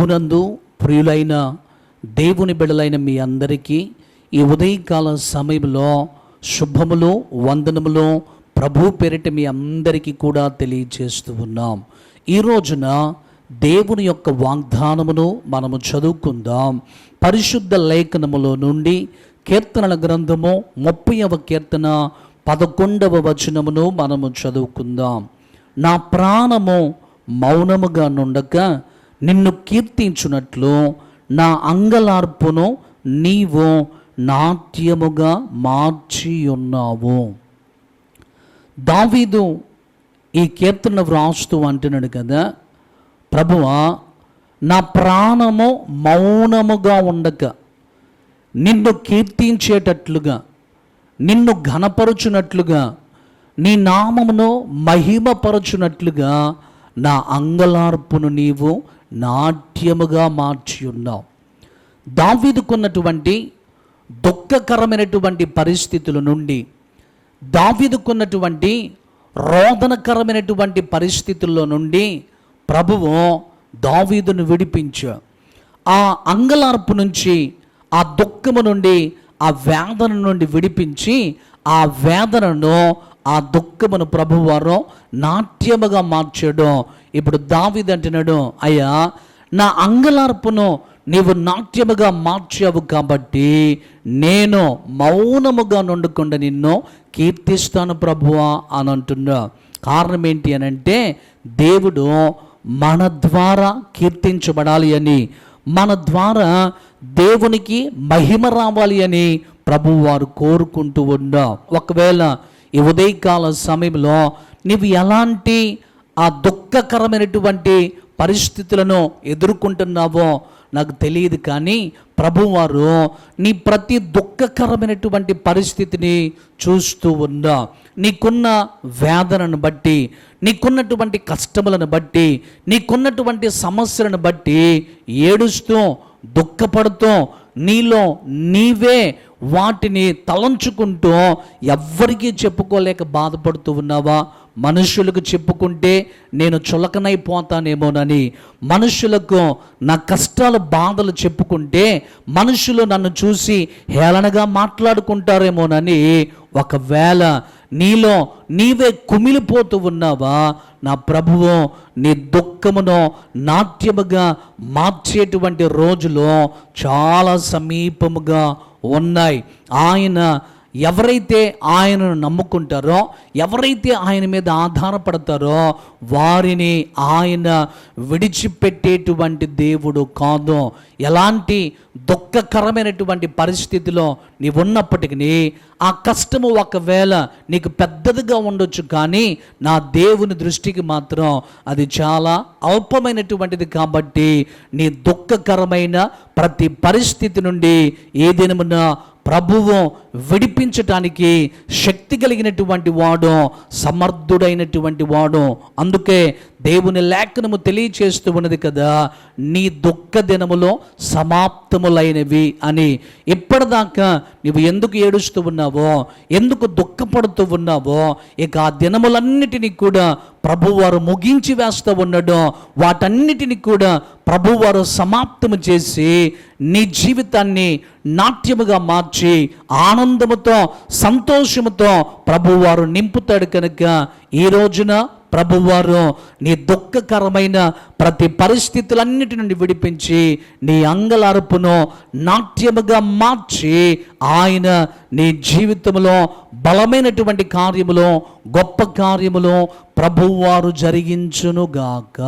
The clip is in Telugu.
ప్రభునందు ప్రియులైన దేవుని బిడ్డలైన మీ అందరికీ ఈ ఉదయకాల సమయంలో శుభములు వందనములు ప్రభు పేరిట మీ అందరికీ కూడా తెలియజేస్తూ ఉన్నాం. ఈ రోజున దేవుని యొక్క వాగ్దానమును మనము చదువుకుందాం. పరిశుద్ధ లేఖనములో నుండి కీర్తనల గ్రంథము 30వ కీర్తన 11వ వచనమును మనము చదువుకుందాం. నా ప్రాణము మౌనముగా నుండక నిన్ను కీర్తించున్నట్లు నా అంగలార్పును నీవు నాట్యముగా మార్చి ఉన్నావు. దావీదు ఈ కీర్తన వ్రాస్తూ అంటున్నాడు కదా, ప్రభువా నా ప్రాణము మౌనముగా ఉండక నిన్ను కీర్తించేటట్లుగా, నిన్ను ఘనపరుచునట్లుగా, నీ నామమును మహిమపరచునట్లుగా నా అంగలార్పును నీవు నాట్యముగా మార్చి ఉన్నావు. దావీదుకున్నటువంటి దుఃఖకరమైనటువంటి పరిస్థితుల నుండి, దావీదుకున్నటువంటి రోదనకరమైనటువంటి పరిస్థితుల్లో నుండి ప్రభువు దావీదును విడిపించు. ఆ అంగలార్పు నుంచి, ఆ దుఃఖము నుండి, ఆ వేదన నుండి విడిపించి, ఆ వేదనను, ఆ దుఃఖమును ప్రభువారు నాట్యముగా మార్చాడు. ఇప్పుడు దావీదు అంటున్నాడు, అయ్యా నా అంగలార్పును నీవు నాట్యముగా మార్చావు కాబట్టి నేను మౌనముగా నుండకుండా నిన్ను కీర్తిస్తాను ప్రభువా అని అంటున్నా. కారణం ఏంటి అని అంటే, దేవుడు మన ద్వారా కీర్తించబడాలి అని, మన ద్వారా దేవునికి మహిమ రావాలి అని ప్రభువారు కోరుకుంటూ ఉన్నా. ఒకవేళ ఈ ఉదయకాల సమయంలో నీవు ఎలాంటి ఆ దుఃఖకరమైనటువంటి పరిస్థితులను ఎదుర్కొంటున్నావో నాకు తెలియదు, కానీ ప్రభువారు నీ ప్రతి దుఃఖకరమైనటువంటి పరిస్థితిని చూస్తూ ఉన్నా. నీకున్న వేదనను బట్టి, నీకున్నటువంటి కష్టములను బట్టి, నీకున్నటువంటి సమస్యలను బట్టి ఏడుస్తూ దుఃఖపడుతూ నీలో నీవే వాటిని తలంచుకుంటూ ఎవ్వరికీ చెప్పుకోలేక బాధపడుతూ ఉన్నావా? మనుషులకు చెప్పుకుంటే నేను చులకనైపోతానేమోనని, మనుషులకు నా కష్టాలు బాధలు చెప్పుకుంటే మనుషులు నన్ను చూసి హేళనగా మాట్లాడుకుంటారేమోనని ఒకవేళ నీలో నీవే కుమిలిపోతూ ఉన్నావా? నా ప్రభువు నీ దుఃఖమును నాట్యముగా మార్చేటువంటి రోజులు చాలా సమీపముగా ఉన్నాయి. ఆయన ఎవరైతే ఆయనను నమ్ముకుంటారో, ఎవరైతే ఆయన మీద ఆధారపడతారో వారిని ఆయన విడిచిపెట్టేటువంటి దేవుడు కాదు. ఎలాంటి దుఃఖకరమైనటువంటి పరిస్థితిలో నీవు ఉన్నప్పటికీ, ఆ కష్టము ఒకవేళ నీకు పెద్దదిగా ఉండొచ్చు, కానీ నా దేవుని దృష్టికి మాత్రం అది చాలా అల్పమైనటువంటిది. కాబట్టి నీ దుఃఖకరమైన ప్రతి పరిస్థితి నుండి ఏ దినమున ప్రభువు విడిపించటానికి శక్తి కలిగినటువంటి వాడు, సమర్థుడైనటువంటి వాడు. అందుకే దేవుని లేఖనము తెలియచేస్తూ ఉన్నది కదా, నీ దుఃఖ దినములో సమాప్తములైనవి అని. ఇప్పటిదాకా నువ్వు ఎందుకు ఏడుస్తూ ఉన్నావో, ఎందుకు దుఃఖపడుతూ ఉన్నావో, ఇక ఆ దినములన్నిటినీ కూడా ప్రభువారు ముగించి వేస్తూ ఉన్నాడు. వాటన్నిటిని కూడా ప్రభువారు సమాప్తము చేసి నీ జీవితాన్ని నాట్యముగా మార్చి ఆనందముతో, సంతోషముతో ప్రభువారు నింపుతాడు. కనుక ఈ రోజున ప్రభువారు నీ దుఃఖకరమైన ప్రతి పరిస్థితులన్నిటి నుండి విడిపించి నీ అంగలార్పును నాట్యముగా మార్చి ఆయన నీ జీవితంలో బలమైనటువంటి కార్యములో, గొప్ప కార్యములో ప్రభువారు జరిగించునుగాక.